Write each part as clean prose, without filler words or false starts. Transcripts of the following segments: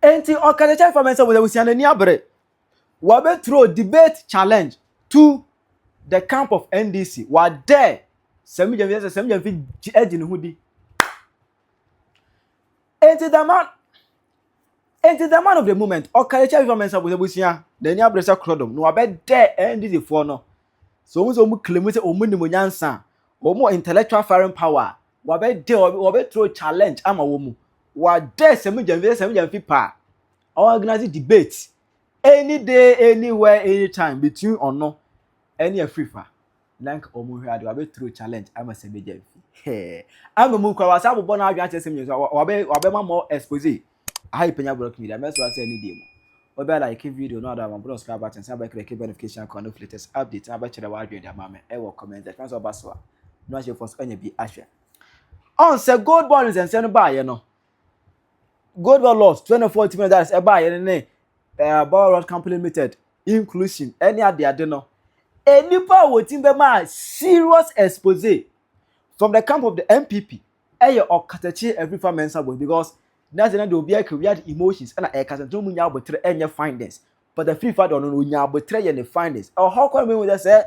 Enti Okatakyie Afrifa mensa wo busiane ni abre. Wa be throw debate challenge to the camp of NDC. Wa there Sammy Gyamfi edge ne hudi. Enti the man of the moment Okatakyie Afrifa mensa wo busia the ni abre se Crackdown no wa be there NDC for no. So omu claim say omu ni monyansa, omu intellectual firing power. Wa be throw challenge ama wo mu. Wa there Sammy Gyamfi pa. Organize debate any day, anywhere, anytime between or no any Afrifa. Like omo hwe ade wa be throw challenge ama Sammy Gyamfi. Hey, ama mu kwa wasa bo na adwa che Sammy Gyamfi wa be ma more expose. I Penyah block media. Me so say any day mo. We be like video no other one bro subscribe button say be click notification icon of latest update na be chere wa adwen da ma me e wo comment that so ba so. No share for anya bi ahwe. On say gold ball and say no ba ye no. Gold ball lost 2014 that's e ba ye ne Ball Road Company Limited inclusion any ade no. Enipa wo tin be ma serious expose from the camp of the MPP. Eye Okatakyie Afrifa mensa boy because that's the obi aka we had emotions and I can tell munya abotre enye findings but the free father no nya abotre ye ne findings or how come we say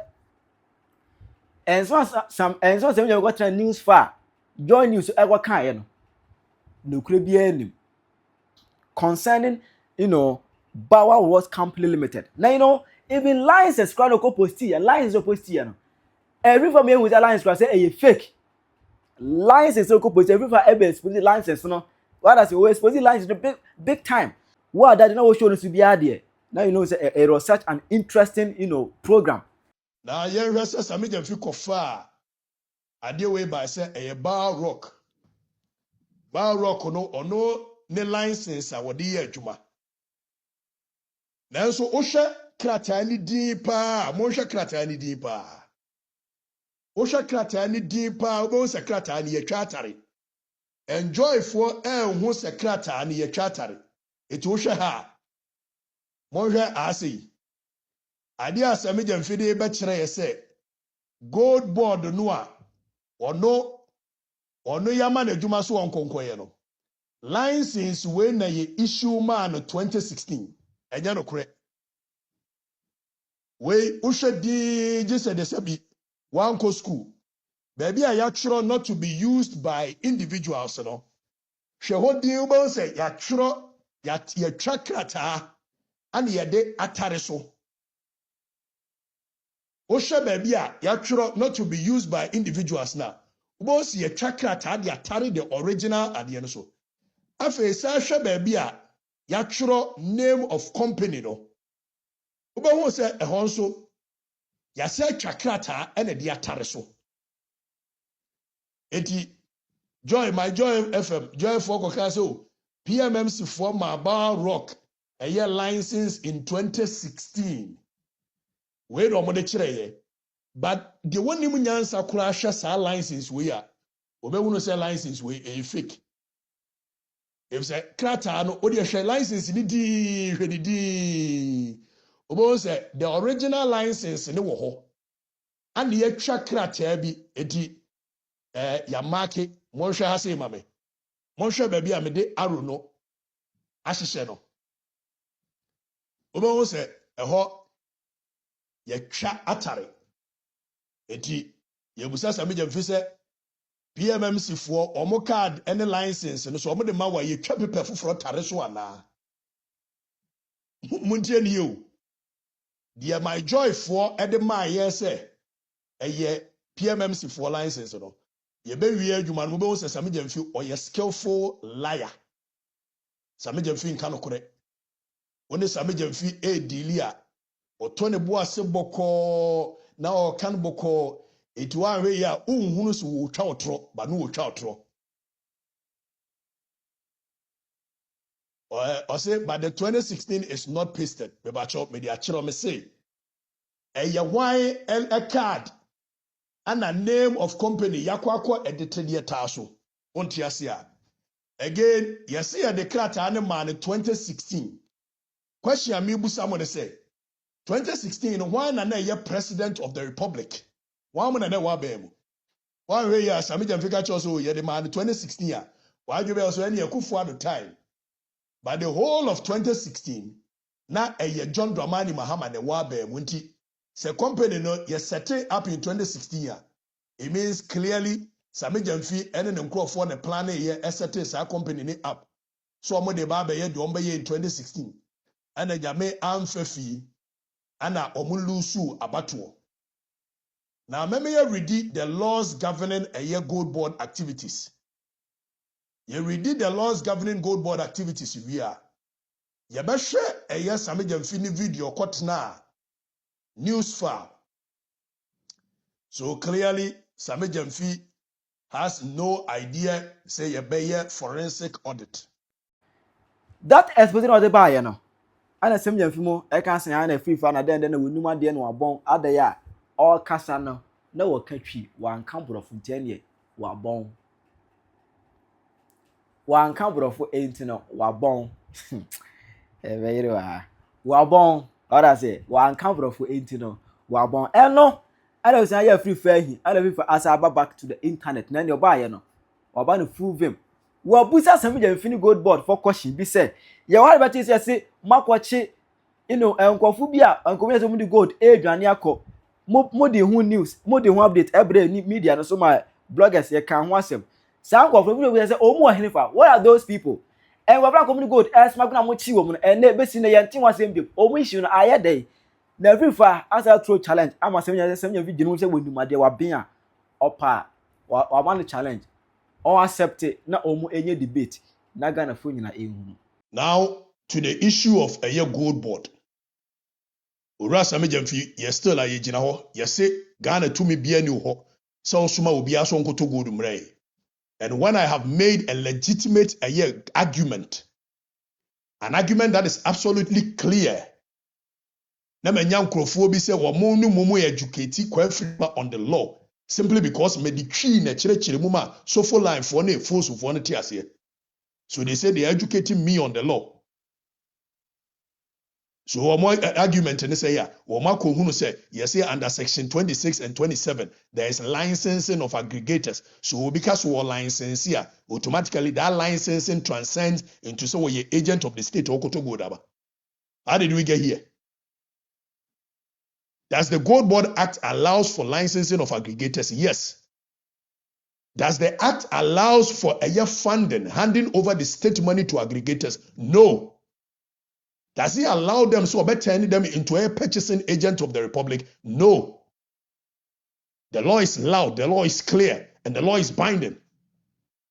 and so some we got news far join news e go kan ye no kure bia anim concerning Bower Road Company Limited. Now even license crowd go post here license post here no every from here with that license crowd say a fake license go post every for ever expose license no. What does we expose license the big time. What that no show to be there. Now it's a research and interesting program. Now yeah, research Sammy Gyamfi kofa ade way by say a bar rock. Bar rock no ne license a wodi ye adwuma. Nanso ohwe krataa ni din pa, mo hwe krataa ni din pa. Ohwe krataa ni din pa, obo se krataa ni ye twatare. Enjoy for hu se krataa ni ye twatare. Eti ohwe ha. Mo hwe asei. Ade a Sammy Gyamfi de be kire ye se gold board no a ono yama na adwuma so onkonkoye no. License we na ye issue man 2016. Enya no kure. We ushe di jise de sebi wanko school. Baby a yatro not to be used by individuals no. Hwe ho din ubo se yatro ya trakrata and ye de atare so. Ushe baby a yatro not to be used by individuals na. Ubo se ye trakrata de atare the original ade no so. Afa sa hwe baby a yatro name of company no. Ubo ho se ehon so yase trakrata ene de atare so. Eti my Joy FM, Joy for Kokaso, PMMC for Bar Rock, a year license in 2016. We don't want to but the one you nyansa kurasha sa license we are. Obe wunu say license we a fake. If say krata no odi share license ni di. Obe say the original license ni wo ho. And ye twa krata bi eti Yamake, Monsha Hase Mame. Monsha baby, I made the aruno. Ashisheno. Ubo se a ho ye cha atare. Eti ye busa Sammy Gyamfi PMMC for omo card any license and so omo de mawa ye twa paper fufuro tare so ana. Muntie ni you. Dear my joy for edema ye say a ye PMMC for license no. Ye be wie adwuma no be say Sammy Gyamfi or ye skillful liar. Sammy Gyamfi nka no kore. Woni Sammy Gyamfi dealia o to ne bo ase boko na o kan boko eti wa hwe ya unhunu so wo twa otro ba no wo twa otro. O say but the 2016 is not pasted. Me ba cho me dia kiro me say ye why a card and a name of company yakwakwa edited ye taso onti asia again yes here the krata ane man 2016 question me bu someone say 2016 why na ye president of the republic why mo na wa ba mu why we ya Sammy Gyamfi ka cho so ye the man 2016 ya why you be also any akufo at the time By the whole of 2016, na John Dramani Mahama ne wabe munti. Se company no ye set it up in 2016 ya. It means clearly Sammy Gyamfi ene ne nkrofo ne plan ye set sa company ni up. So omo de ba be ye de ombe ye in 2016. Ana Gyame amfefi ana omo lusu abatuo. Now me read the laws governing a year gold board activities. You read the laws governing gold board activities we are. You be share a year Sammy Gyamfi video cut na news file. So clearly Sammy Gyamfi has no idea say you be forensic audit. That exposition of the buyer no. Ana Sammy Gyamfi mo e kan san ana free fa na den na wonum ade na wabon ade ya all kasa no na wakatwi wan kan borofo ntene wabon. Wan kan borofo enti no wabon. Very well. Wabon, what I say, wan kan borofo enti no wabon. No, I don't say free fair. I don't for as I back to the internet. Na your buyer no. Waba no full vim. Wa busa Sammy Gyamfi gold board for question be said. Ya what about you say makwachi nkofo bia nkomo so mu di gold dwane akọ mo de hu news mo de hu update every media no so my bloggers ye kan ho asem sa nkofo bi say o mu ohinifa what are those people and we bra community gold smack na mo chi wo mu and na besi na ye ntin wasem bi o mu issue no aye dey na Afrifa as a throw challenge ama sem video no say wonimade wa ben a opa wa man challenge or accept it na o mu enye debate na Ghana fo nyina ehunu. Now to the issue of a year gold board. Ura Sammy Gyamfi ye still a ye gina ho ye say Ghana to me bia ni ho so suma obi aso nkoto gold mrai. And when I have made a legitimate a year argument, an argument that is absolutely clear, na menya nkrofo bi say wo mo nu mumu educate Afrifa on the law simply because me di twi na kire mu ma so for line for na force for na ti ase. So they say they are educating me on the law. So one argument and say, yeah, one say, yes, under section 26 and 27, there is licensing of aggregators. So because we are licensed here, automatically that licensing transcends into so we agent of the state. How did we get here? Does the Gold Board Act allows for licensing of aggregators? Yes. Does the act allows for a year funding, handing over the state money to aggregators? No. Does he allow them so by turning them into a purchasing agent of the republic? No. The law is loud, the law is clear, and the law is binding.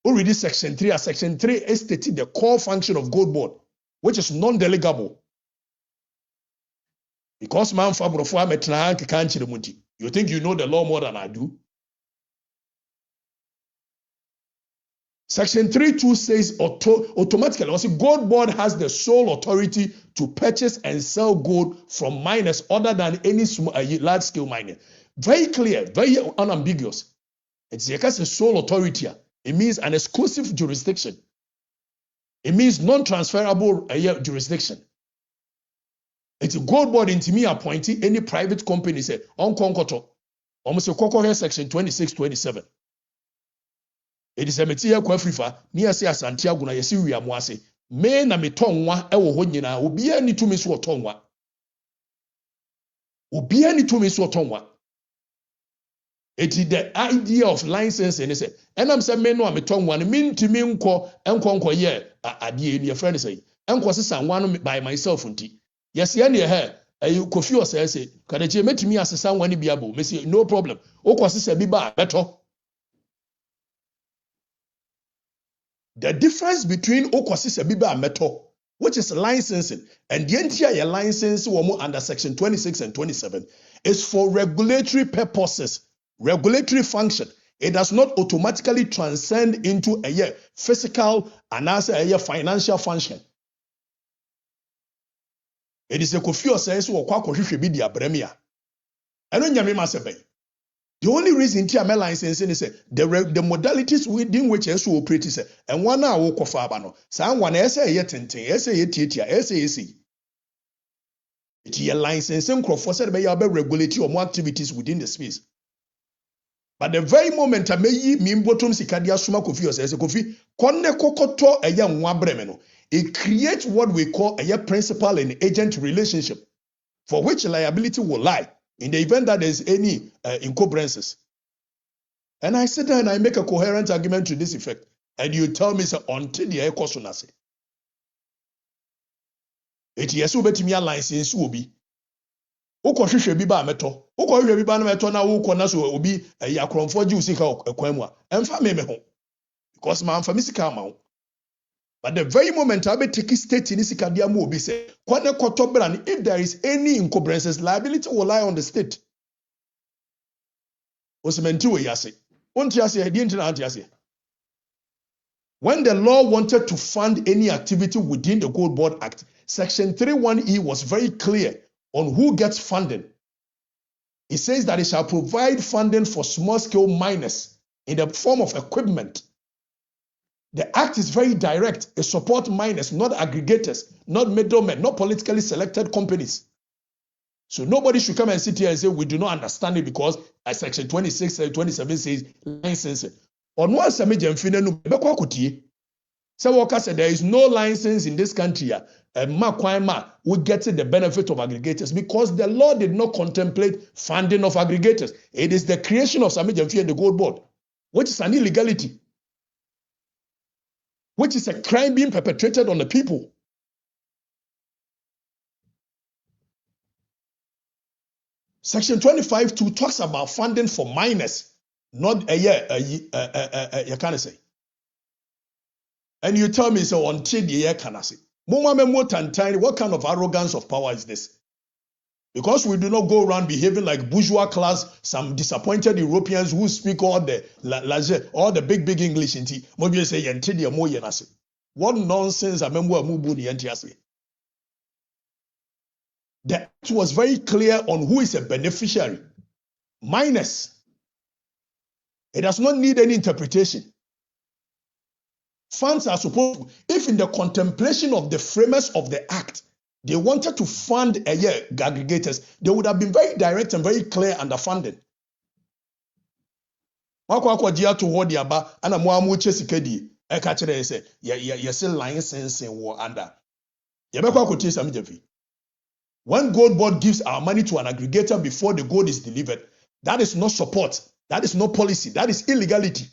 Already section 3, as section 3 is stated the core function of Gold Board, which is non-delegable. Because man you think you know the law more than I do? Section 3.2 says automatically, also Gold Board has the sole authority to purchase and sell gold from miners other than any large-scale mining. Very clear, very unambiguous. It's a sole authority. It means an exclusive jurisdiction. It means non-transferable jurisdiction. It's a Gold Board into me appointing any private company say on Konkoto. Almost a Koko section 26, 27. It is a material Afrifa near say Santiago na yesi wi amoase me na metonwa ewo ho nyina obi ani tumi so otonwa it is the idea of license and say enam say me no metonwa no mintimi enko ye ade ni friend say enko sesa nwa no by myself nti yes ye ne he ayi kofi o say kadache metimi asesa nwa ni bia bo me say no problem okọ sesa bi ba beto. The difference between Okwasi Sebiba and Meto, which is licensing, and the entire license under section 26 and 27, is for regulatory purposes, regulatory function. It does not automatically transcend into a physical and as a financial function. It is a Kofi says or Kwakoshu be the Abremia. I don't know. The only reason TML licensing is the modalities within which SU operates and one hour walk of Fabano. Someone essay yet essay titia, essay. It is a licensing for by regulatory or more activities within the space. But the very moment I may mean bottom Sikadia Suma Kofi or says Kofi, Konne Kokoto a young one bremeno. it creates what we call a principal and agent relationship, for which liability will lie in the event that there's any encumbrances. And I sit there and I make a coherent argument to this effect. And you tell me, sir, until the air cost on us. It yes, me a license will be. Uko hwehwe bi ba meto. Uko hwehwe bi ba na meto na uko na so obi yakronfo ji usika ekwan a. Emfa me ho. Because my family sika ma. But the very moment I be take state in sika dia mo obi say, kwane koto bra and if there is any encumbrances, liability will lie on the state. Osementi we yase. Unti ase hedi nti na anti ase. When the law wanted to fund any activity within the Gold Board Act, Section 31E was very clear on who gets funding. It says that it shall provide funding for small-scale miners in the form of equipment. The act is very direct. It supports miners, not aggregators, not middlemen, not politically selected companies. So nobody should come and sit here and say, we do not understand it because Section 26, 27 says licensing. On one Sammy Gyamfi NDC, said there is no license in this country. We get the benefit of aggregators because the law did not contemplate funding of aggregators. It is the creation of Sammy Gyamfi and the Gold Board, which is an illegality, which is a crime being perpetrated on the people. Section 25(2) talks about funding for minors, not you can't say. And you tell me, so until the year can I say, what kind of arrogance of power is this? Because we do not go around behaving like bourgeois class, some disappointed Europeans who speak all the big English in tea. Maybe say what nonsense the act was very clear on who is a beneficiary. Minors. It does not need any interpretation. Funds are supposed to, if in the contemplation of the framers of the act, they wanted to fund aggregators, they would have been very direct and very clear under funding. When Gold Board gives our money to an aggregator before the gold is delivered, that is not support, that is not policy, that is illegality.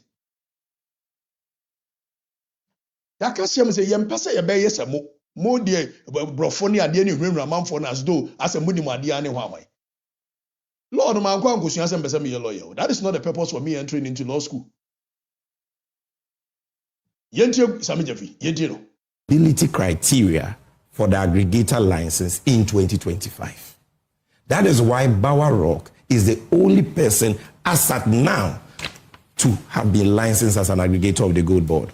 That can say yempese yebeye se mo de brofoni ade ni hwemra manfo na as though as a muni ade ane hwamai. Lord man kwa nkosuya se mbese me lawyer. That is not the purpose for me entering into law school. Yentie Sammy Gyamfi, yentie no. Ability criteria for the aggregator license in 2025. That is why Bower Rock is the only person as at now to have been licensed as an aggregator of the Gold Board.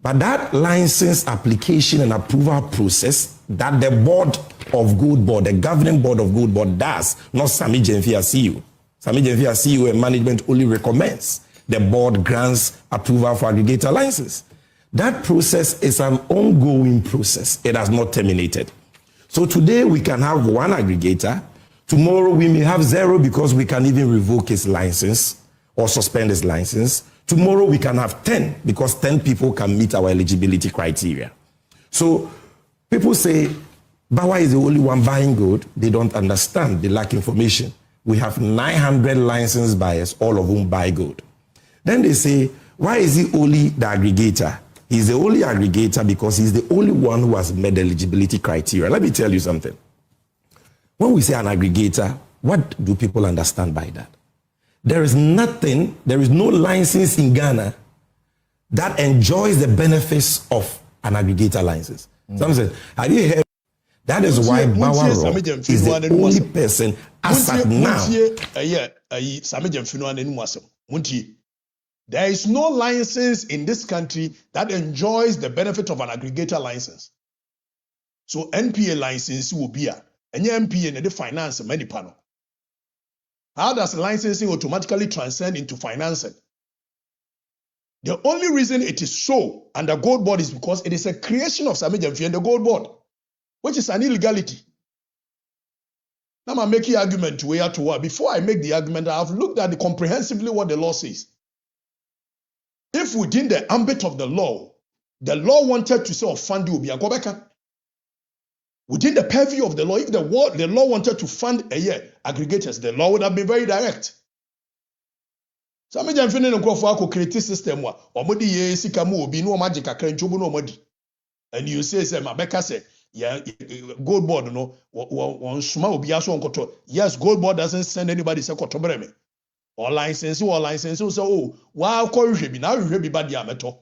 But that license application and approval process that the board of Gold Board, the governing board of Gold Board does, not Sammy Gyamfi as CEO. Sammy Gyamfi as CEO and management only recommends. The board grants approval for aggregator license. That process is an ongoing process. It has not terminated. So today we can have one aggregator. Tomorrow we may have 0 because we can even revoke his license or suspend his license. Tomorrow we can have 10 because 10 people can meet our eligibility criteria. So people say, Bawa is the only one buying gold. They don't understand. They lack information. We have 900 licensed buyers, all of whom buy gold. Then they say, why is he only the aggregator? He's the only aggregator because he's the only one who has met the eligibility criteria. Let me tell you something. When we say an aggregator, what do people understand by that? There is nothing, there is no license in Ghana that enjoys the benefits of an aggregator license. Some say, have you heard? That is why Bower Rock is the only person as at now. There is no license in this country that enjoys the benefit of an aggregator license. So NPA license will be a NPA and the finance many panel. How does licensing automatically transcend into financing? The only reason it is so under Gold Board is because it is a creation of Sammy Gyamfi and the Gold Board, which is an illegality. Now I'm making argument to where to what. Before I make the argument, I have looked at comprehensively what the law says. If within the ambit of the law, The law wanted to say fund Obi Agobeka. Within the purview of the law, if the law wanted to fund aggregators, the law would have been very direct. Sammy Gyamfi NDC create system wa omodi ye sika mu obi no magic akran nchobu no omodi. And you say Mabeka say yeah gold board no one suma obi aso onkoto. Yes, gold board doesn't send anybody say koto breme. Or license so oh wa ko hwe bi na hwe bi ba dia meto.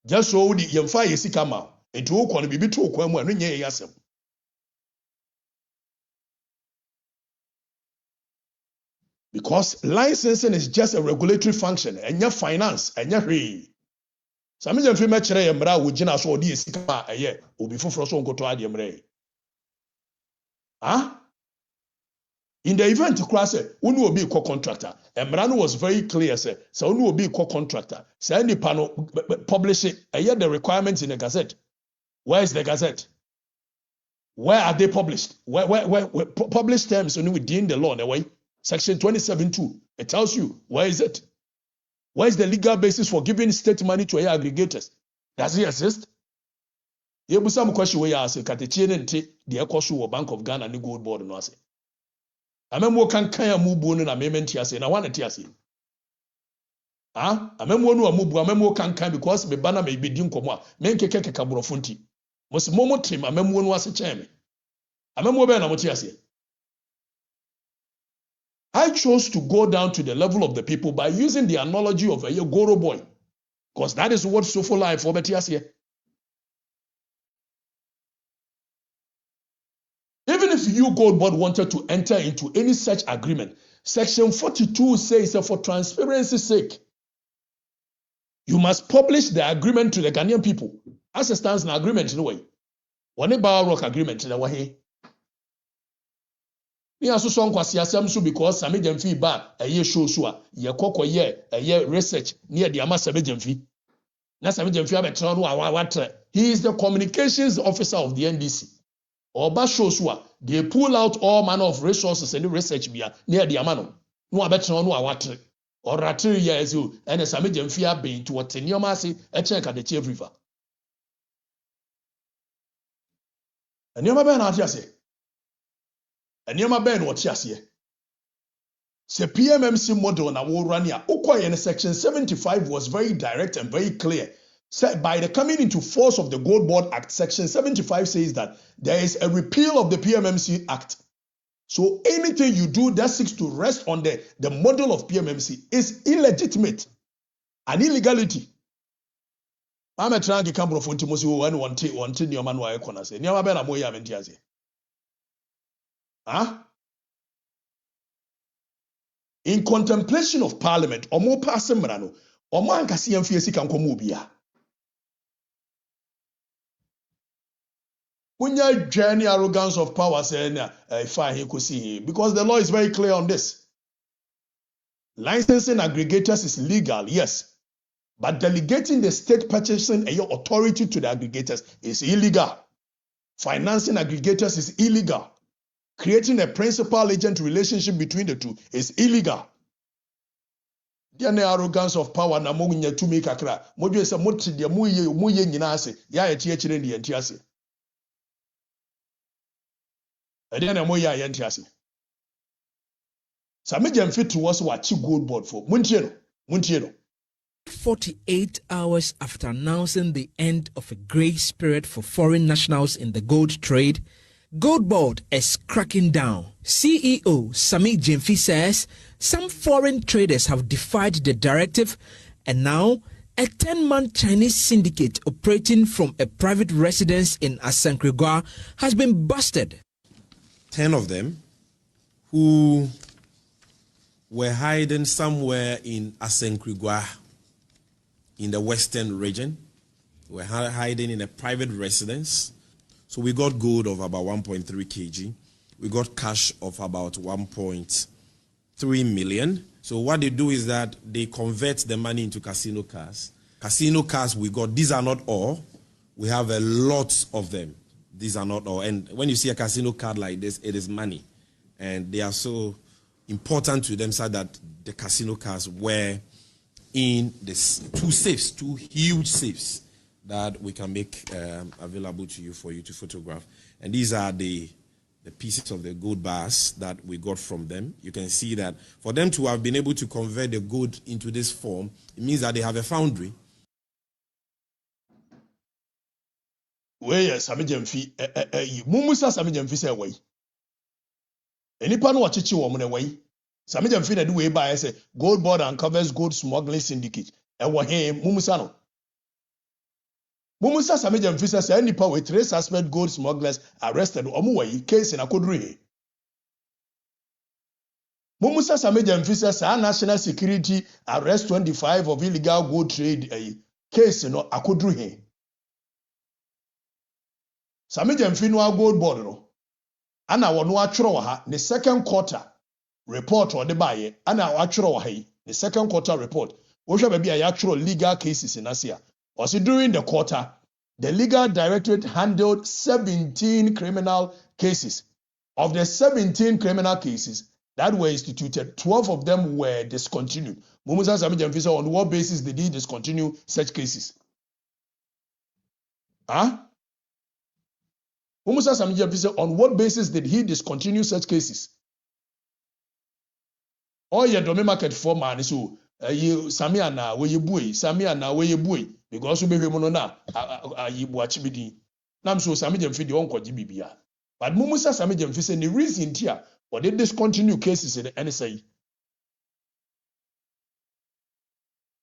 Just so the yemfa ye sika ma. Etu okọ no bibi to okọ mu anu nye yasem. Because licensing is just a regulatory function, and your finance, and your free. Sammy Gyamfi mechere yemra wo gina so odi esika ma eye obi foforo so nkoto ade yemre. In the event class, unu obi co contractor. Emrano was very clear, say, so unu obi co contractor. Say any panel publish it. The requirements in the Gazette. Where is the Gazette? Where are they published? Where published terms within the law? In a way, Section 27(2). It tells you where is it. Where is the legal basis for giving state money to aggregators? Does it exist? Yebusam question where you ask Okatakyie nte the ekosu Bank of Ghana ni gold board no ase. Amemo kan kan amubu no na mementi ase na wana ti ase. Amemo no amubu amemo kan kan because me bana me bedi nkomo a men keke kabrofo nti. Mos momo trim amemo no ase kyeme. Amemo be na mo ti ase. I chose to go down to the level of the people by using the analogy of a Goro boy. Because that is what so for life for Betias here. Even if you gold board wanted to enter into any such agreement, Section 42 says that for transparency's sake, you must publish the agreement to the Ghanaian people. As it stands in agreement in a way. One about rock agreement in a way. Ni aso so nkwasi asem so because Sammy Gyamfi ba eye show so a ye kokoye eye research ni e de ama Sammy Gyamfi. Na Sammy Gyamfi abetra no awatre. He is the communications officer of the NDC. Oba show so a they pull out all manner of resources and research bia ni e de ama no. No abetra no awatre. Oratre years o and Sammy Gyamfi abe to what nioma ase e check Okatakyie Afrifa. Nioma be na ati ase. And yama ben what yasiye. Se PMMC model na wo run ya in Section 75 was very direct and very clear. Said by the coming into force of the Gold Board Act, Section 75 says that there is a repeal of the PMMC Act. So anything you do that seeks to rest on the model of PMMC is illegitimate and illegality. I'm a trying to come from Timosi one thing your man why I can say. Never been a moya mentiaze. In contemplation of Parliament, or more passemrano, or man kasi yamfiesi kan komubia. Kunya journey arrogance of power saying fine he could see because the law is very clear on this. Licensing aggregators is legal, yes, but delegating the state purchasing authority to the aggregators is illegal. Financing aggregators is illegal. Creating a principal-agent relationship between the two is illegal. The arrogance of power na mo nya tumi kakra. Mo dwe se mo te de mo ye nyina ase. Ya ye tie kire ne yenti ase. Ede na mo ya yenti ase. Sammy Gyamfi to was what gold board for. Muntie no. 48 hours after announcing the end of a grace period for foreign nationals in the gold trade, Gold Board is cracking down. CEO Sammy Gyamfi says some foreign traders have defied the directive and now a 10-man Chinese syndicate operating from a private residence in Asankragua has been busted. 10 of them who were hiding somewhere in Asankragua in the western region, were hiding in a private residence. So we got gold of about 1.3 kg. We got cash of about 1.3 million. So what they do is that they convert the money into casino cars. Casino cars we got, these are not all. We have a lot of them. These are not all. And when you see a casino card like this, it is money. And they are so important to them so that the casino cars were in this two huge safes that we can make available to you for you to photograph. And these are the pieces of the gold bars that we got from them. You can see that for them to have been able to convert the gold into this form, it means that they have a foundry. Where Sammy Gyamfi, Mumusa Sammy Gyamfi say way. Enipa no wachichi wo mo na way. Sammy Gyamfi na do way by say gold board uncovers gold smuggling syndicate. E wo he Mumusa no. Mumusa Sammy Gyamfi say nipa with 3 suspect gold smugglers arrested omo way case na kodru he. Mumusa Sammy Gyamfi say national security arrest 25 of illegal gold trade case no akodru he. Sammy Gyamfi no gold board no. Ana wono atworo ha the second quarter report or the buy ana atworo ha the second quarter report. Wo hwe ba bia ya atworo legal cases in Asia. Also during the quarter, the legal directorate handled 17 criminal cases. Of the 17 criminal cases that were instituted, 12 of them were discontinued. Mumusa Sammy Gyamfi say on what basis did he discontinue such cases? Huh? Mumusa Sammy Gyamfi say on what basis did he discontinue such cases? Oh, yeah, domain market for man so you Sammy ana we you boy, Sammy ana we you boy because we be mo na you watch bidi. Nam so Sammy Gyamfi the one kwaji bibia. But Mumusa Sammy Gyamfi say the reason here for they discontinue cases in the NSA.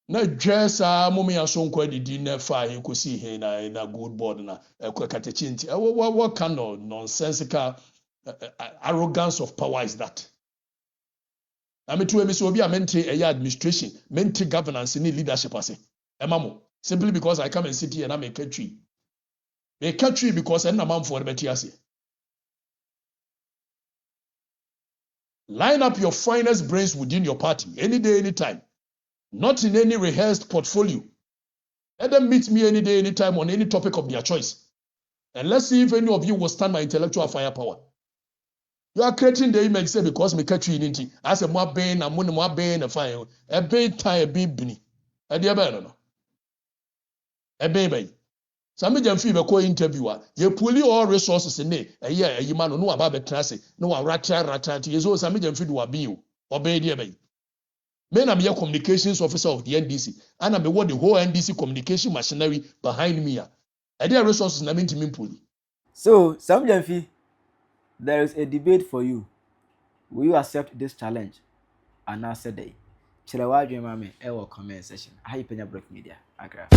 Na dressa mummy aso nkwa didi na fa he kosi he na good board na Okatakyie nti what kind of nonsensical arrogance of power is that? I mean, to a so be a mente administration, mente governance, ni leadership ase. Emamo, simply because I come and sit here and I'm a country. A country because I'm a man for the betiase. Line up your finest brains within your party, any day, anytime. Not in any rehearsed portfolio. Let them meet me any day, anytime on any topic of their choice. And let's see if any of you will stand my intellectual firepower. You are creating the image say because me catch you in as a more pain and more pain and fire. A bit tie a bit bini. A dear no. A baby. Sammy Gyamfi be ko interviewer. You pull all resources in there. A year a man no about betrase. No rata. Yeso Sammy Gyamfi do abi you. Obey dear baby. Men am your communications officer of the NDC. And I'm the whole NDC communication machinery behind me. A dear resources na mean to me pull. So, Sammy Gyamfi, there is a debate for you. Will you accept this challenge? And answer day. Chilewa Dream Mami, comment section. Hi, Penyah Media. Accra.